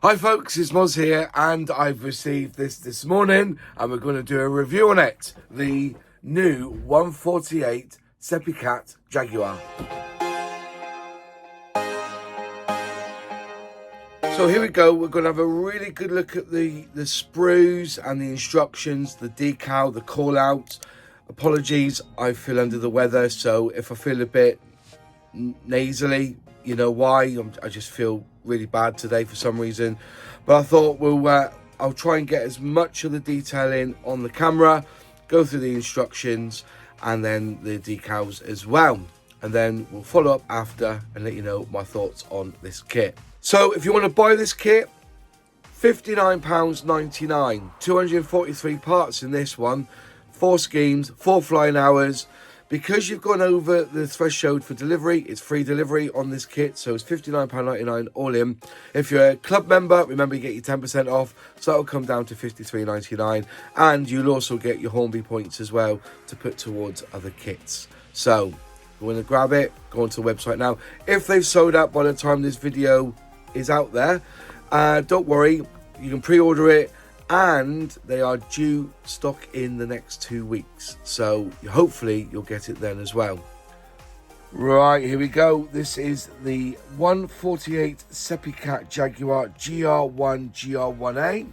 Hi folks, it's Moz here, and I've received this morning, and we're going to do a review on it. The new 148 Sepecat Jaguar. So here we go. We're going to have a really good look at the sprues and the instructions, the decal, the call out. Apologies, I feel under the weather, so if I feel a bit nasally, you know why. I just feel really bad today for some reason, but I thought I'll try and get as much of the detail in on the camera, go through the instructions and then the decals as well, and then we'll follow up after and let you know my thoughts on this kit. So if you want to buy this kit, £59.99, 243 parts in this one, 4 schemes, 4 flying hours. Because you've gone over the threshold for delivery, it's free delivery on this kit, so it's £59.99 all in. If you're a club member, remember you get your 10% off, so that'll come down to £53.99, and you'll also get your Hornby points as well to put towards other kits. So, if you want to grab it, go onto the website now. If they've sold out by the time this video is out there, don't worry, you can pre-order it, and they are due stock in the next 2 weeks, so hopefully you'll get it then as well. Right, here we go. This is the 148 Sepecat Jaguar GR1 GR1A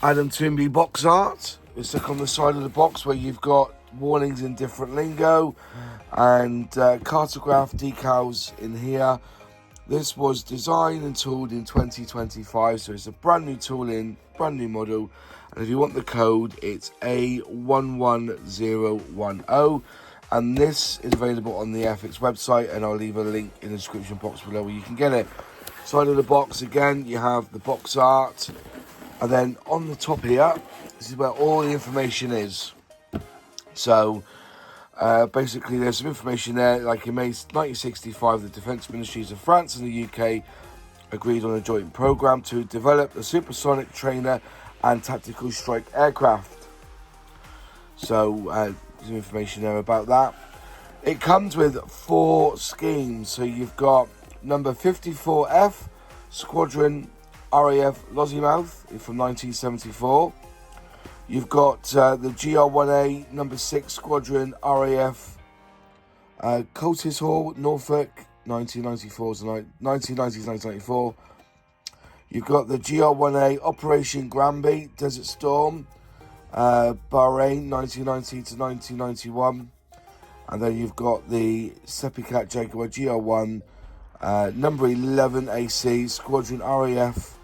Adam Toomey box art. It's stuck on the side of the box where you've got warnings in different lingo and cartograph decals in here. This was designed and tooled in 2025, so it's a brand new tooling, brand new model. And if you want the code, it's A11010. And this is available on the Airfix website, and I'll leave a link in the description box below where you can get it. Side of the box, again, you have the box art. And then on the top here, this is where all the information is. So, basically, there's some information there, like in May 1965, the Defence Ministries of France and the UK agreed on a joint programme to develop a supersonic trainer and tactical strike aircraft. So, there's information there about that. It comes with 4 schemes. So you've got number 54F, Squadron RAF Lossiemouth from 1974. You've got the GR1A number 6 Squadron RAF Coltis Hall, Norfolk, 1990s-1994. You've got the GR1A Operation Granby, Desert Storm, Bahrain, 1990 to 1991. And then you've got the Sepecat Jaguar GR1 number 11 AC Squadron RAF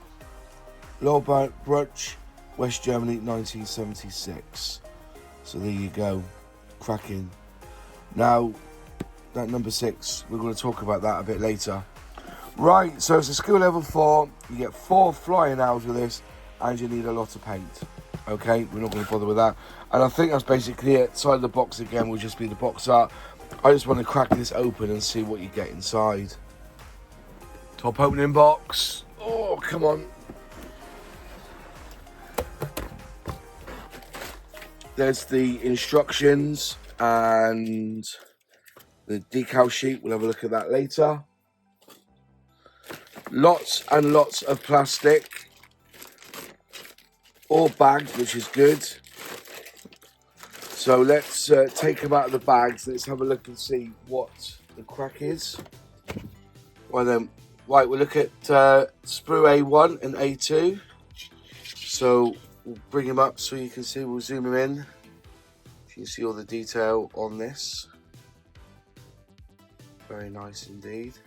Lorbruch, West Germany, 1976. So there you go, cracking. Now, that number 6, we're going to talk about that a bit later. Right, so it's a skill level 4. You get 4 flying hours with this, and you need a lot of paint. Okay, we're not going to bother with that. And I think that's basically it. Side of the box again will just be the box art. I just want to crack this open and see what you get inside. Top opening box. Oh, come on. There's the instructions and the decal sheet. We'll have a look at that later. Lots and lots of plastic. All bagged, which is good. So let's take them out of the bags. Let's have a look and see what the crack is. Well then, right, we'll look at Sprue A1 and A2. So we'll bring him up so you can see, we'll zoom him in. You can see all the detail on this. Very nice indeed.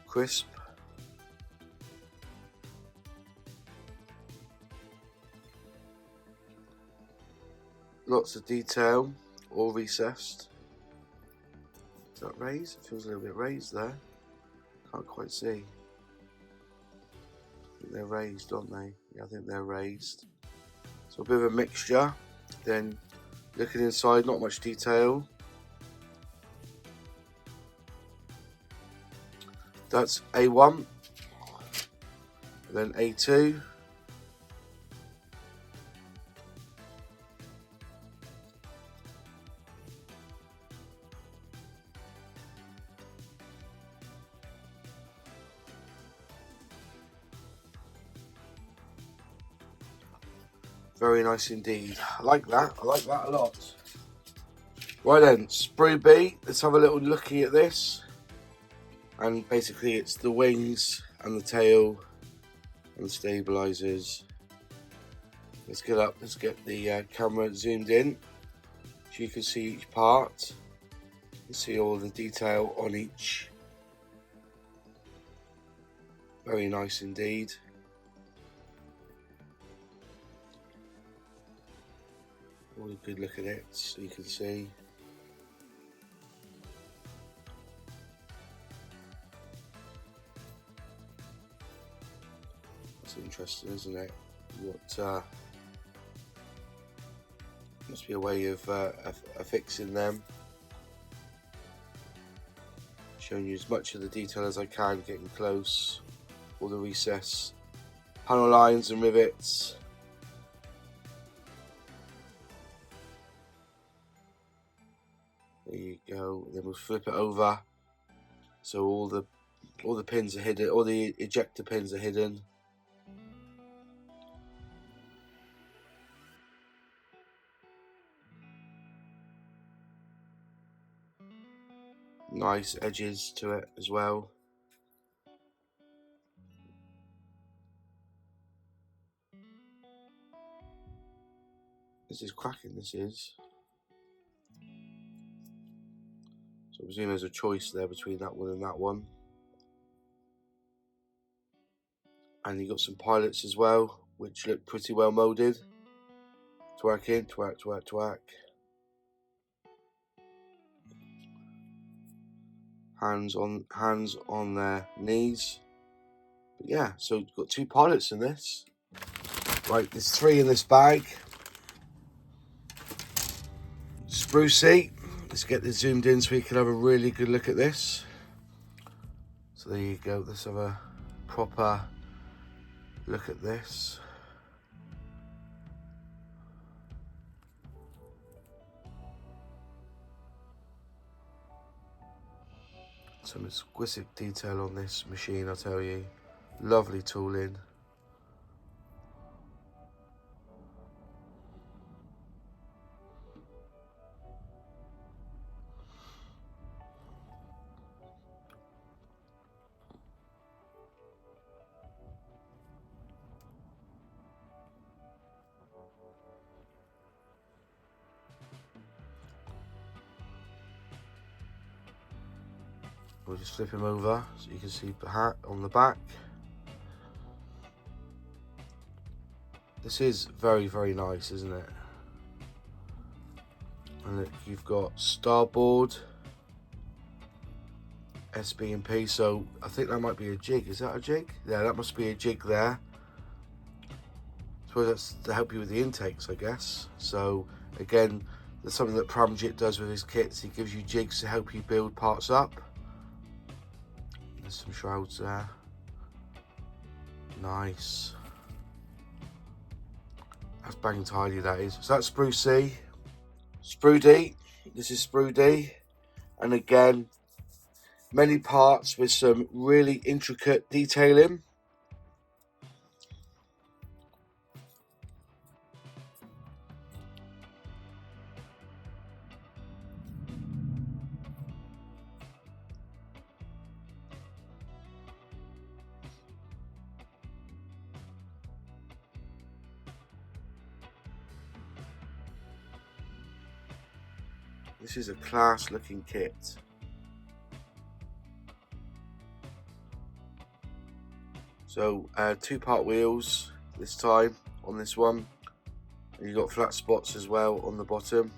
Crisp. Lots of detail, all recessed. Is that raised? It feels a little bit raised there. Can't quite see. I think they're raised, aren't they? Yeah, I think they're raised. So a bit of a mixture. Then looking inside, not much detail. That's A1. Then A2. Very nice indeed. I like that. I like that a lot. Right then, Sprue B. Let's have a little looky at this. And basically it's the wings and the tail and the stabilizers. Let's get up, let's get the camera zoomed in so you can see each part. You see all the detail on each. Very nice indeed. Really good look at it so you can see. That's interesting, isn't it? What must be a way of fixing them. Showing you as much of the detail as I can, getting close. All the recess panel lines and rivets. There you go. Then we'll flip it over, so all the pins are hidden. All the ejector pins are hidden. Nice edges to it as well. This is cracking, this is. So I presume there's a choice there between that one and that one. And you got some pilots as well, which look pretty well molded. Twerk in, twerk, twerk, twerk. Hands on their knees. But yeah, so you've got 2 pilots in this. Right, there's 3 in this bag. Sprue seat. Let's get this zoomed in so we can have a really good look at this. So there you go. Let's have a proper look at this. Some exquisite detail on this machine, I tell you. Lovely tooling. We'll just flip him over so you can see the hat on the back. This is very, very nice, isn't it? And look, you've got starboard, SB and P, so I think that might be a jig. Is that a jig? Yeah, that must be a jig there. I suppose that's to help you with the intakes, I guess. So again, there's something that Pramjit does with his kits. He gives you jigs to help you build parts up. There's some shrouds there. Nice. That's bang tidy, that is. So that's Sprue C. Sprue D. This is Sprue D. And again, many parts with some really intricate detailing. This is a class looking kit. So 2-part wheels this time on this one. And you've got flat spots as well on the bottom.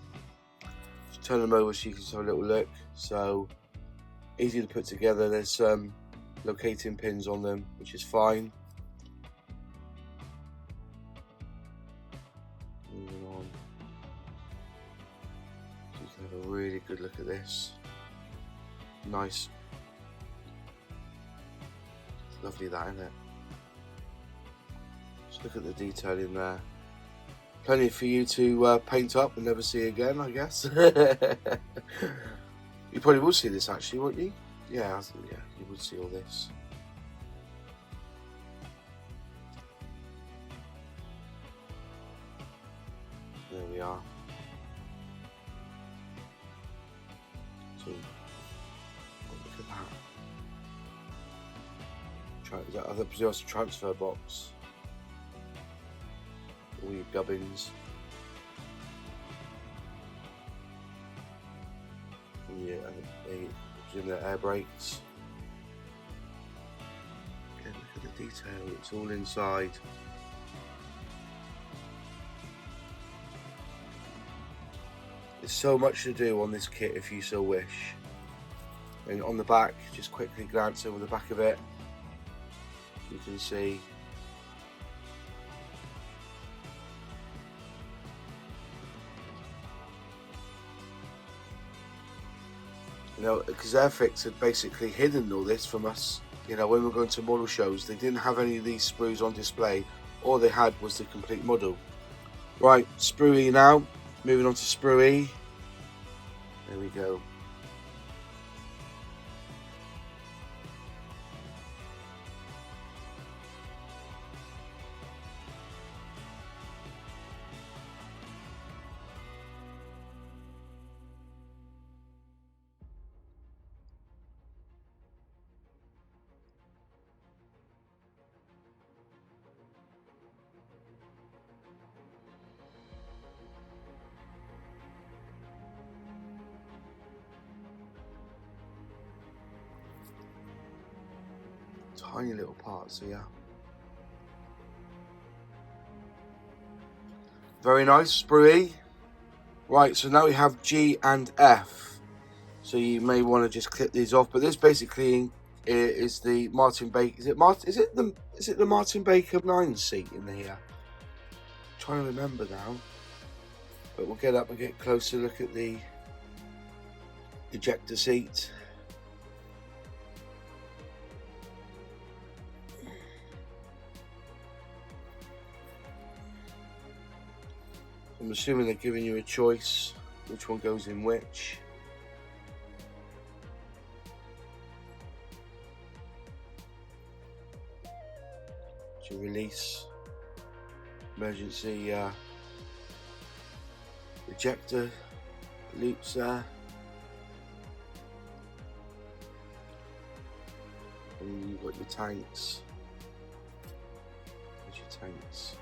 Just turn them over so you can just have a little look. So easy to put together. There's some locating pins on them, which is fine. Moving on. So you can have a really good look at this. Nice. It's lovely, that, isn't it? Just look at the detail in there. Plenty for you to paint up and never see again, I guess. You probably will see this actually, won't you? Yeah, you would see all this. we are. So, look at that. There's a transfer box. All your gubbins. Yeah, in the air brakes. Okay, look at the detail, it's all inside. There's so much to do on this kit if you so wish. And on the back, just quickly glance over the back of it. You can see because Airfix had basically hidden all this from us. When we were going to model shows, they didn't have any of these sprues on display. All they had was the complete model. Right, Sprue now. Moving on to Sprue. There we go. Tiny little parts here. Very nice, Sprue. Right, so now we have G and F. So you may want to just clip these off, but this basically is the Martin Baker. Is it the Martin Baker 9 seat in here? I'm trying to remember now. But we'll get up and get closer look at the ejector seat. I'm assuming they're giving you a choice which one goes in which. To release emergency ejector loops there. And you've got your tanks. There's your tanks.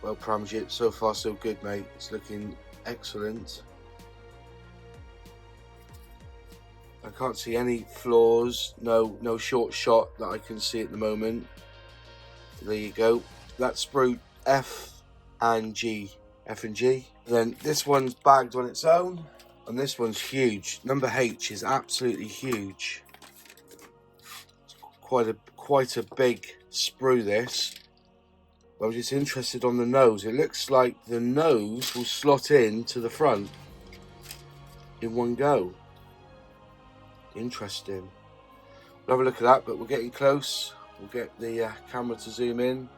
Well, Pramjit, so far so good, mate. It's looking excellent. I can't see any flaws, no short shot that I can see at the moment. There you go. That's Sprue F and G. F and G. Then this one's bagged on its own, and this one's huge. Number H is absolutely huge. It's quite a big sprue this. I was just interested on the nose. It looks like the nose will slot in to the front in one go. Interesting. We'll have a look at that, but we're getting close. We'll get the camera to zoom in.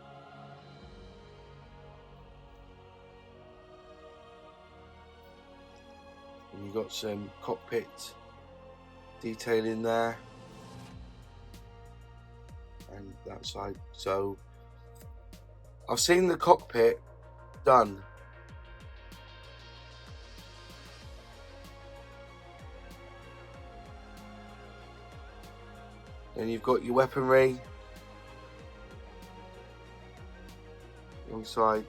And you've got some cockpit detail in there. And that side. So I've seen the cockpit done. Then you've got your weaponry alongside.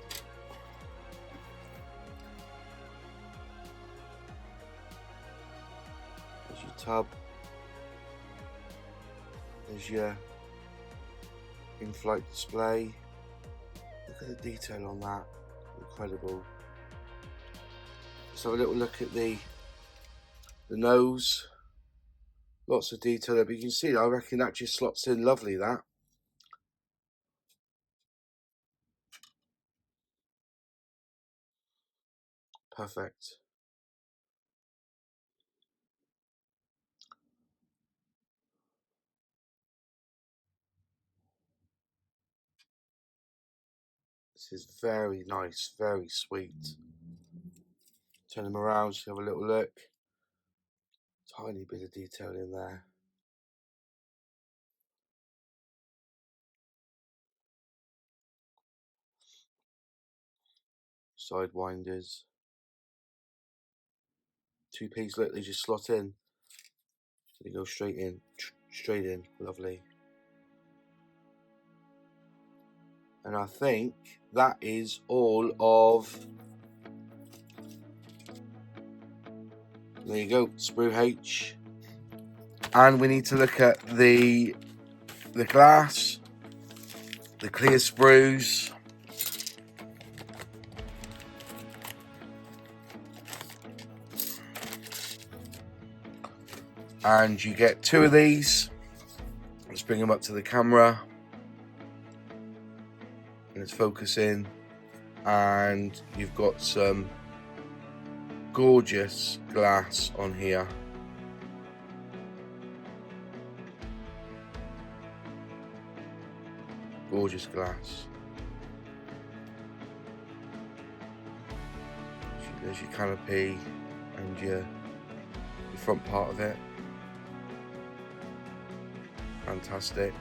There's your tub. There's your in-flight display. Look at the detail on that. Incredible. Let's have a little look at the nose. Lots of detail there, but you can see, I reckon that just slots in lovely, that. Perfect. This is very nice, very sweet. Turn them around, just have a little look. Tiny bit of detail in there. side winders. 2Ps, look, they just slot in. So they go straight in, lovely. And I think that is all of, there you go, Sprue H. And we need to look at the glass, the clear sprues. And you get 2 of these. Let's bring them up to the camera. And it's focusing. And you've got some gorgeous glass on here. Gorgeous glass. There's your canopy and your front part of it. Fantastic.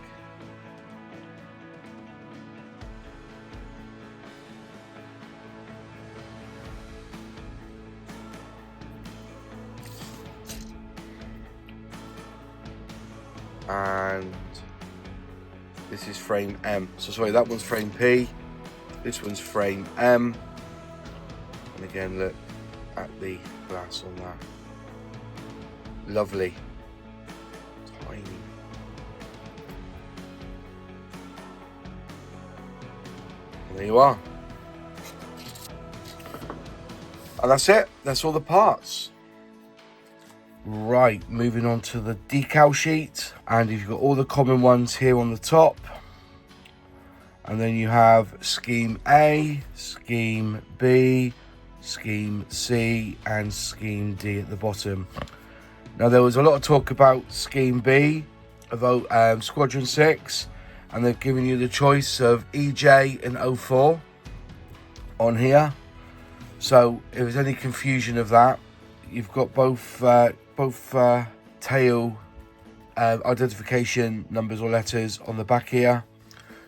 And this is frame M. So sorry, that one's frame P. This one's frame M. And again, look at the glass on that. Lovely. Tiny. And there you are. And that's it. That's all the parts. Right, moving on to the decal sheet. And you've got all the common ones here on the top. And then you have scheme A, scheme B, scheme C, and scheme D at the bottom. Now, there was a lot of talk about scheme B, about Squadron 6, and they've given you the choice of EJ and 04 on here. So if there's any confusion of that, you've got both tail identification numbers or letters on the back here.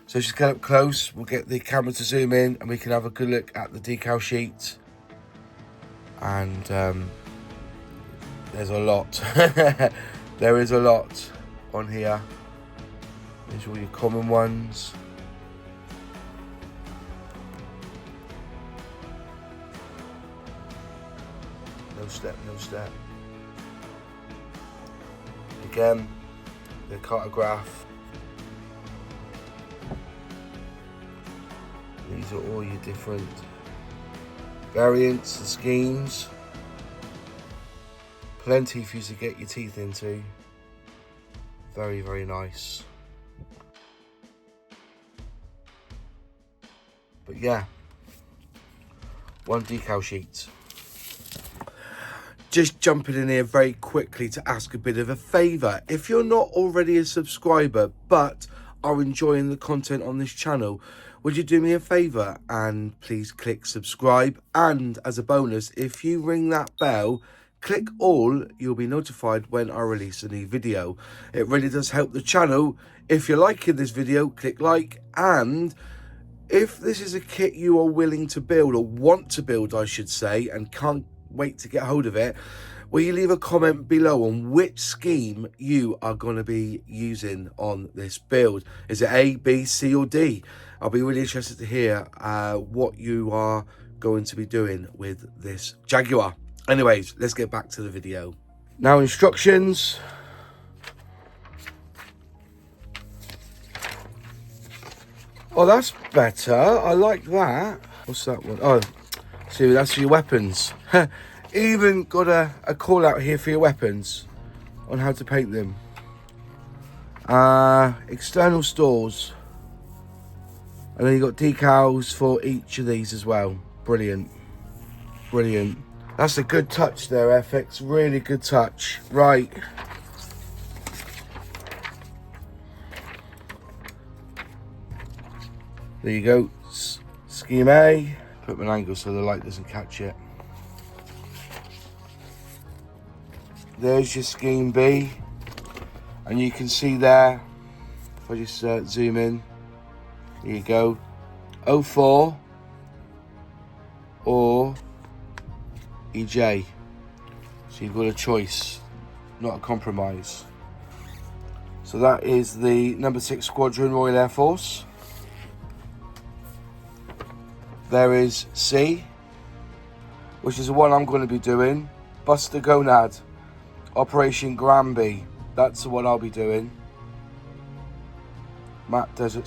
So just get up close, we'll get the camera to zoom in and we can have a good look at the decal sheet. And there's a lot. There is a lot on here. These are all your common ones. No step, no step. Again, the cartograph. These are all your different variants and schemes. Plenty for you to get your teeth into. Very, very nice. But yeah, one decal sheet. Just jumping in here very quickly to ask a bit of a favour. If you're not already a subscriber but are enjoying the content on this channel, would you do me a favour and please click subscribe? And as a bonus, if you ring that bell, click all, you'll be notified when I release a new video. It really does help the channel. If you're liking this video, click like. And if this is a kit you are willing to build, or want to build I should say, and can't wait to get hold of it, will you leave a comment below on which scheme you are going to be using on this build? Is it A, B, C or D? I'll be really interested to hear what you are going to be doing with this Jaguar. Anyways, let's get back to the video. Now, instructions. Oh, that's better. I like that. What's that one? Oh, see, that's for your weapons. Even got a call out here for your weapons on how to paint them. External stores. And then you've got decals for each of these as well. Brilliant. Brilliant. That's a good touch there, Airfix. Really good touch. Right. There you go. Scheme A. Put an angle so the light doesn't catch it. There's your scheme B. And you can see there, if I just zoom in, there you go. 04, or EJ. So you've got a choice, not a compromise. So that is the number 6 Squadron Royal Air Force. There is C, which is the one I'm going to be doing. Buster Gonad, Operation Granby. That's the one I'll be doing. Matte Desert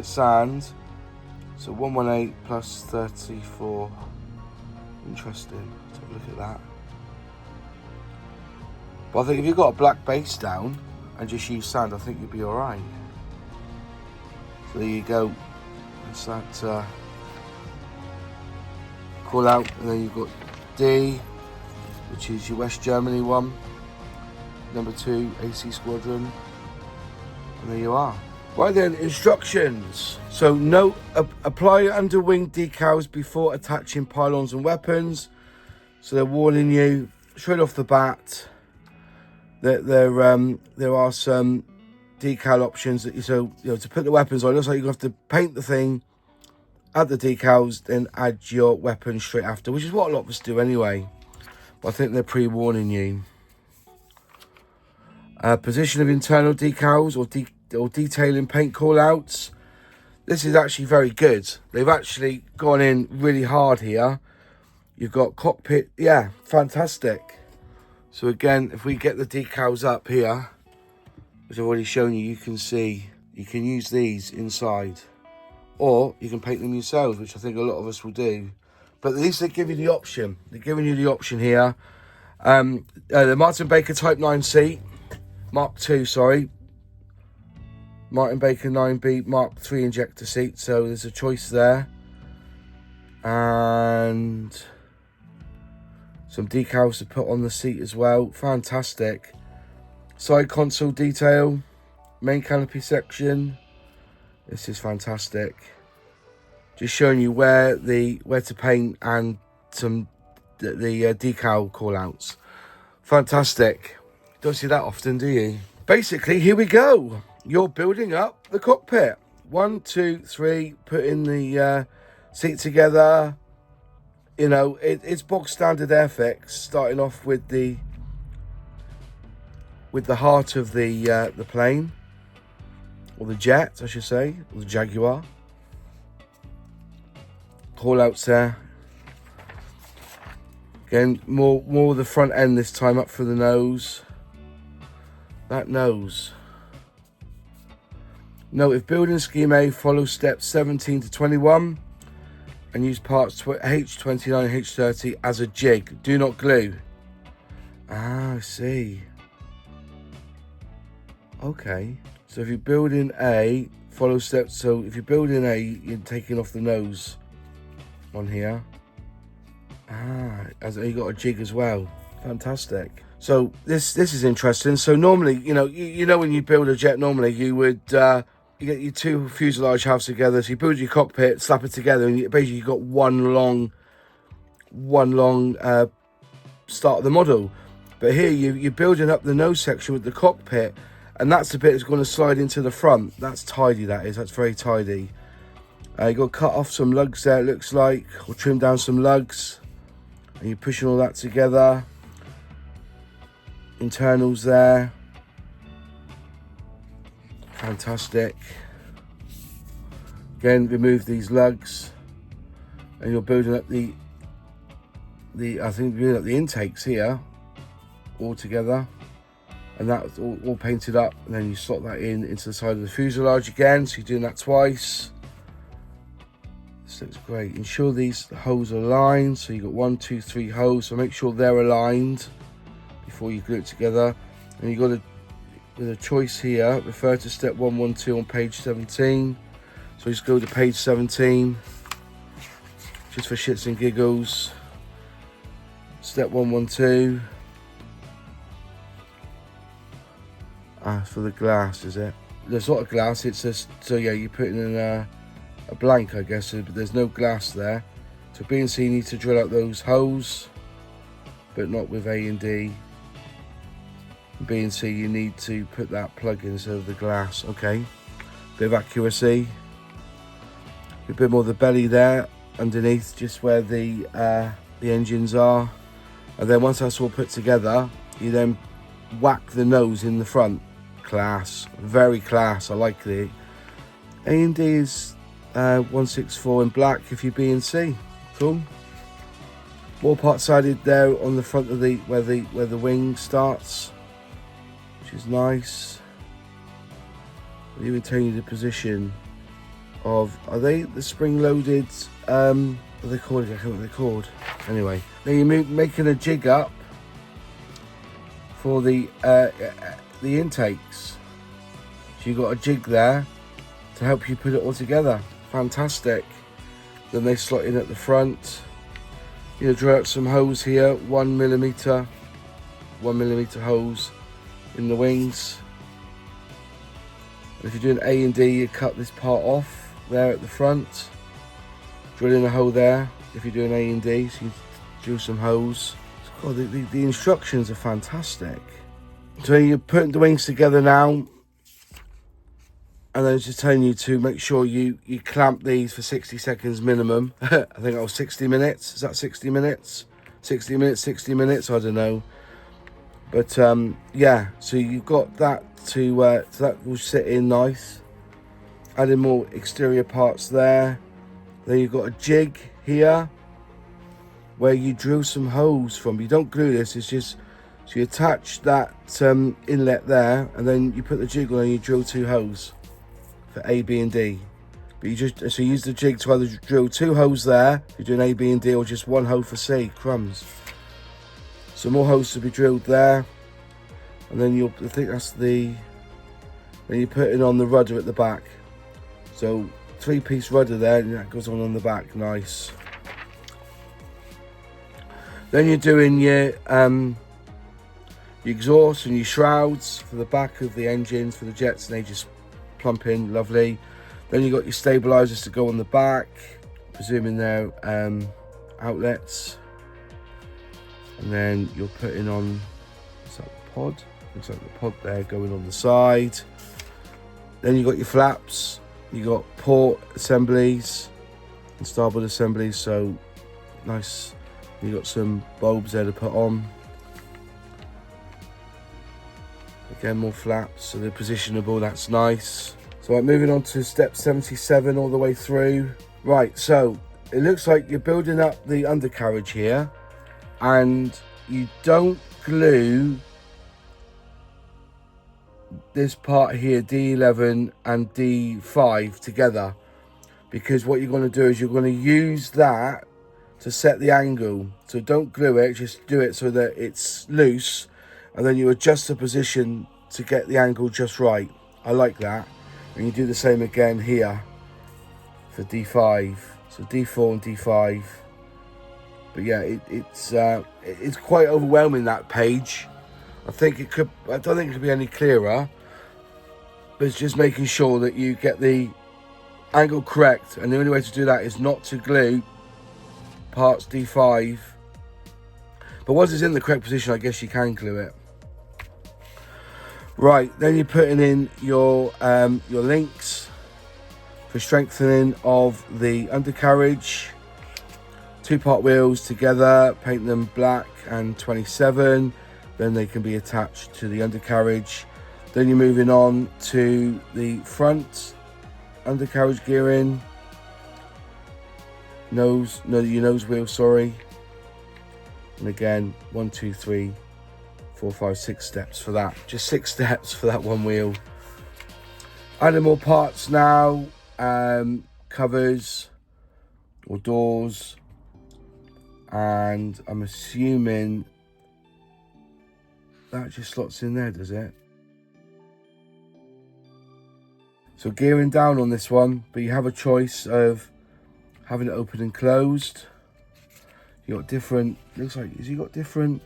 Sand. So 118 plus 34. Interesting. Let's have a look at that. But I think if you've got a black base down and just use sand, I think you'll be alright. So there you go. That's that call out. And then you've got D, which is your West Germany one. Number 2, AC Squadron. And there you are. Right then, instructions. So note, apply underwing decals before attaching pylons and weapons. So they're warning you straight off the bat that there are some decal options that to put the weapons on. It looks like you're going to have to paint the thing, add the decals, then add your weapon straight after, which is what a lot of us do anyway. But I think they're pre-warning you. Position of internal decals or detailing paint callouts. This is actually very good. They've actually gone in really hard here. You've got cockpit, yeah, fantastic. So again, if we get the decals up here, which I've already shown you, you can see you can use these inside, or you can paint them yourselves, which I think a lot of us will do. But at least they give you the option. They're giving you the option here. The Martin Baker Type 9 seat, Mark II, sorry. Martin Baker 9B Mark III injector seat. So there's a choice there. And some decals to put on the seat as well. Fantastic. Side console detail. Main canopy section. This is fantastic. Just showing you where to paint and some the decal callouts. Fantastic. Don't see that often, do you? Basically, here we go. You're building up the cockpit. 1, 2, 3. Putting the seat together. You know, it's box standard Airfix. Starting off with the heart of the plane, or the jet, I should say, or the Jaguar. Callouts there. Again, more of the front end this time, up for the nose. That nose. Note, if building scheme A, follow steps 17 to 21 and use parts H29 and H30 as a jig. Do not glue. Ah, I see. Okay. So if you're building A, follow steps. So if you're building A, you're taking off the nose on here. Ah, as you got a jig as well. Fantastic. So this is interesting. So normally, you know when you build a jet, normally you would you get your two fuselage halves together. So you build your cockpit, slap it together, and basically you've got one long start of the model. But here you're building up the nose section with the cockpit, and that's the bit that's going to slide into the front. That's tidy, that is. That's very tidy. You've got to cut off some lugs there, it looks like, or trim down some lugs. And you're pushing all that together. Internals there. Fantastic. Again, remove these lugs. And you're building up the intakes here all together. And that's all painted up. And then you slot that into the side of the fuselage again. So you're doing that twice. This looks great. Ensure these holes are aligned. So you've got 1, 2, 3 holes. So make sure they're aligned before you glue it together. And you've got with a choice here, refer to step 112 on page 17. So just go to page 17, just for shits and giggles. Step 112. For the glass, is it? There's not a glass, it's just, so yeah, you're putting in a blank, I guess, but there's no glass there. So B and C need to drill out those holes, but not with A and D. B and C, you need to put that plug in instead of the glass. Okay, bit of accuracy. A bit more of the belly there. underneath, just where the engines are. And then once that's all put together, you then whack the nose in the front. Class, very class. I like the A&D is 164 in black if you're B&C. Cool. More parts sided there on the front of the where the wing starts, which is nice. They even tell you the position of, are they the spring loaded? What are they called? I can't remember what they're called. Anyway, then you're making a jig up for the intakes. So you've got a jig there to help you put it all together. Fantastic. Then they slot in at the front. You know, draw out some hose here, 1mm hose in the wings. And if you're doing A&D, you cut this part off there at the front. Drill in a hole there if you're doing A&D, so you drill some hose. God, the instructions are fantastic. So you're putting the wings together now, and then it's just telling you to make sure you clamp these for 60 seconds minimum. I think that was 60 minutes. Is that 60 minutes? 60 minutes, 60 minutes, I don't know. But yeah, so you've got that so that will sit in nice. Adding more exterior parts there. Then you've got a jig here where you drill some holes from. You don't glue this, it's just, so you attach that inlet there, and then you put the jig on and you drill 2 holes for A, B and D. But you just, so you use the jig to either drill 2 holes there, if you're doing A, B and D, or just 1 hole for C, crumbs. So more holes to be drilled there. And then I think that's then you put it on the rudder at the back. So 3-piece rudder there, and that goes on the back, nice. Then you're doing your exhaust and your shrouds for the back of the engines, for the jets, and they just plump in, lovely. Then you've got your stabilizers to go on the back, presuming they're outlets. And then you're putting on, is that the pod? Looks like the pod there going on the side. Then you've got your flaps, you got port assemblies and starboard assemblies, so nice. You got some bulbs there to put on. Again, more flaps, so they're positionable, that's nice. So right, moving on to step 77 all the way through. Right, so it looks like you're building up the undercarriage here, and you don't glue this part here, D11 and D5 together, because what you're going to do is you're going to use that to set the angle. So don't glue it, just do it so that it's loose, and then you adjust the position to get the angle just right. I like that. And you do the same again here for D5. So D4 and D5. But yeah, it's quite overwhelming, that page. I don't think it could be any clearer. But it's just making sure that you get the angle correct, and the only way to do that is not to glue parts D5. But once it's in the correct position, I guess you can glue it. Right, then you're putting in your links for strengthening of the undercarriage. 2-part wheels together, paint them black and 27. Then they can be attached to the undercarriage. Then you're moving on to the front undercarriage gearing. Your nose wheel, sorry. And again, 1, 2, 3, 4, 5, 6 steps for that. Just 6 steps for that one wheel. Adding more parts now. Covers or doors. And I'm assuming that just slots in there, does it? So gearing down on this one, but you have a choice of having it open and closed. You got different, looks like, has you got different,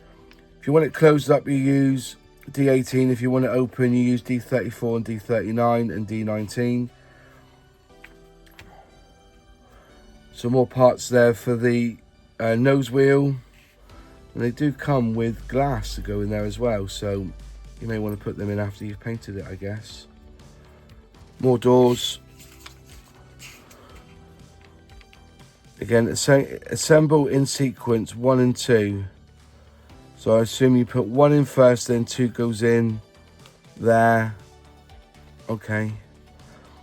if you want it closed up, you use D18. If you want it open, you use D34 and D39 and D19. Some more parts there for the nose wheel. And they do come with glass to go in there as well, so you may want to put them in after you've painted it, I guess. More doors. Again, assemble in sequence 1 and 2. So I assume you put 1 in first, then 2 goes in there. Okay.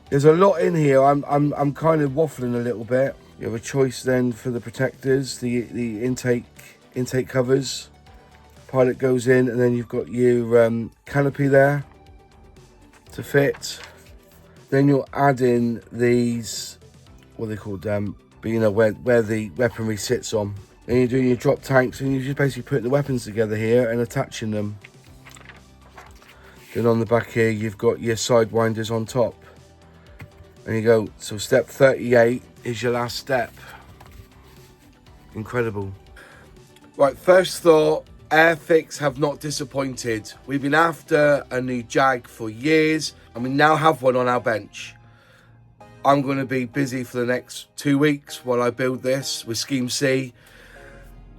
There's a lot in here. I'm kind of waffling a little bit. You have a choice then for the protectors, the intake covers. Pilot goes in, and then you've got your canopy there to fit. Then you'll add in these, what are they called? But you know where the weaponry sits on. Then you're doing your drop tanks, and you're just basically putting the weapons together here and attaching them. Then on the back here, you've got your sidewinders on top. And you go, so step 38 is your last step. Incredible. Right, first thought, Airfix have not disappointed. We've been after a new Jag for years, and we now have one on our bench. I'm going to be busy for the next 2 weeks while I build this with Scheme C.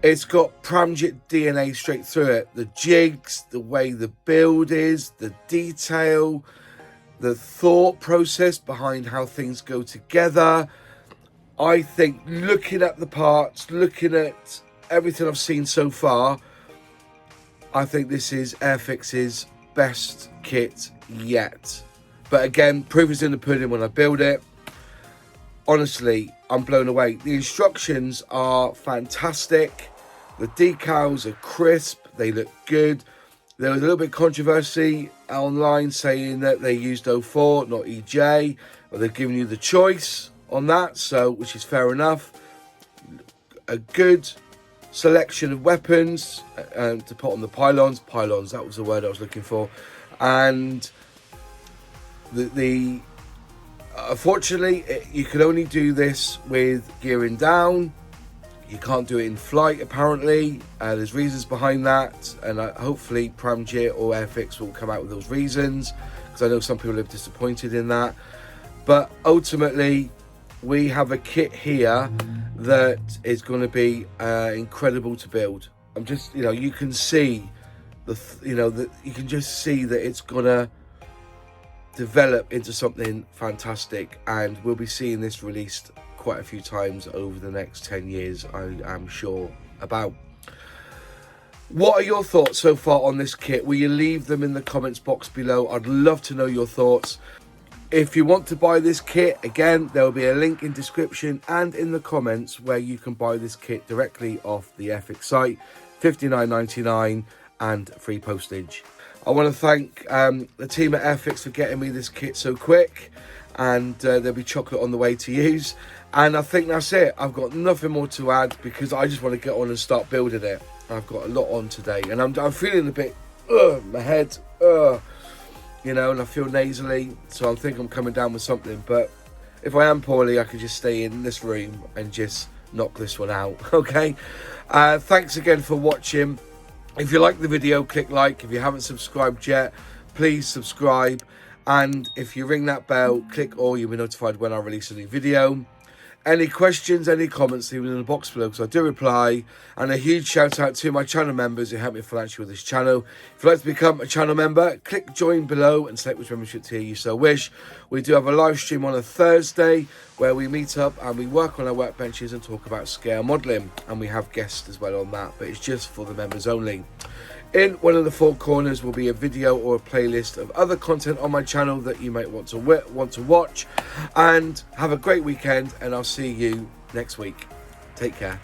It's got Pramjet DNA straight through it. The jigs, the way the build is, the detail, the thought process behind how things go together. I think looking at the parts, looking at everything I've seen so far, I think this is Airfix's best kit yet. But again, proof is in the pudding when I build it. Honestly, I'm blown away. The instructions are fantastic. The decals are crisp. They look good. There was a little bit of controversy online saying that they used 04, not EJ. But they've given you the choice on that, so which is fair enough. A good selection of weapons to put on the pylons. Pylons, that was the word I was looking for. And the unfortunately, you can only do this with gearing down. You can't do it in flight, apparently. There's reasons behind that, and hopefully Pramjet or Airfix will come out with those reasons, because I know some people are disappointed in that. But ultimately, we have a kit here that is going to be incredible to build. I'm just, you can see you can just see that it's gonna develop into something fantastic, and we'll be seeing this released quite a few times over the next 10 years, I am sure about. What are your thoughts so far on this kit? Will you leave them in the comments box below? I'd love to know your thoughts. If you want to buy this kit, again, there will be a link in description and in the comments where you can buy this kit directly off the Airfix site, $59.99 and free postage. I want to thank the team at Airfix for getting me this kit so quick, and there'll be chocolate on the way to use. And I think that's it. I've got nothing more to add because I just want to get on and start building it. I've got a lot on today, and I'm feeling a bit, my head, and I feel nasally, so I think I'm coming down with something. But if I am poorly, I can just stay in this room and just knock this one out, okay? Thanks again for watching. If you like the video, click like. If you haven't subscribed yet, please subscribe. And if you ring that bell, click all, you'll be notified when I release a new video. Any questions, any comments, leave them in the box below, because I do reply. And a huge shout out to my channel members who help me financially with this channel. If you'd like to become a channel member, click join below and select which membership tier you so wish. We do have a live stream on a Thursday where we meet up and we work on our workbenches and talk about scale modelling. And we have guests as well on that, but it's just for the members only. In one of the four corners will be a video or a playlist of other content on my channel that you might want to watch. And have a great weekend, and I'll see you next week. Take care.